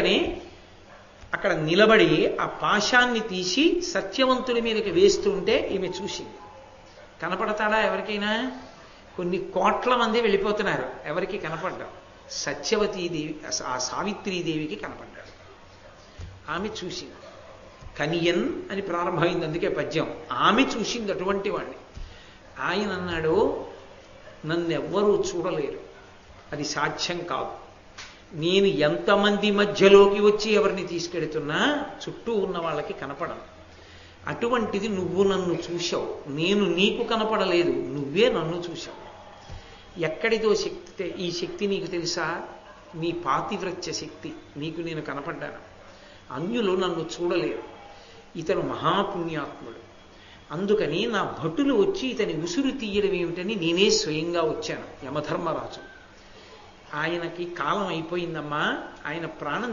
అని అక్కడ నిలబడి ఆ పాశాన్ని తీసి సత్యవంతుడి మీదకి వేస్తుంటే ఈమె చూసింది. కనపడతాడా ఎవరికైనా? కొన్ని కోట్ల మంది వెళ్ళిపోతున్నారు, ఎవరికి కనపడ్డాడు? సత్యవతీదేవి, ఆ సావిత్రీదేవికి కనపడ్డాడు. ఆమె చూసింది. కనియన్ అని ప్రారంభమైంది, అందుకే పద్యం. ఆమె చూసింది అటువంటి వాడిని. ఆయన అన్నాడు, నన్నెవ్వరూ చూడలేరు, అది సాధ్యం కాదు. నేను ఎంతమంది మధ్యలోకి వచ్చి ఎవరిని తీసుకెడుతున్నా చుట్టూ ఉన్న వాళ్ళకి కనపడను. అటువంటిది నువ్వు నన్ను చూశావు, నేను నీకు కనపడలేదు, నువ్వే నన్ను చూశావు. ఎక్కడిదో శక్తి, ఈ శక్తి నీకు తెలుసా? నీ పాతివ్రత్య శక్తి. నీకు నేను కనపడ్డాను, అన్యులు నన్ను చూడలేరు. ఇతను మహాపుణ్యాత్ముడు, అందుకని నా భటులు వచ్చి ఇతని ఉసురు తీయడం ఏమిటని నేనే స్వయంగా వచ్చాను. యమధర్మరాజు, ఆయనకి కాలం అయిపోయిందమ్మా, ఆయన ప్రాణం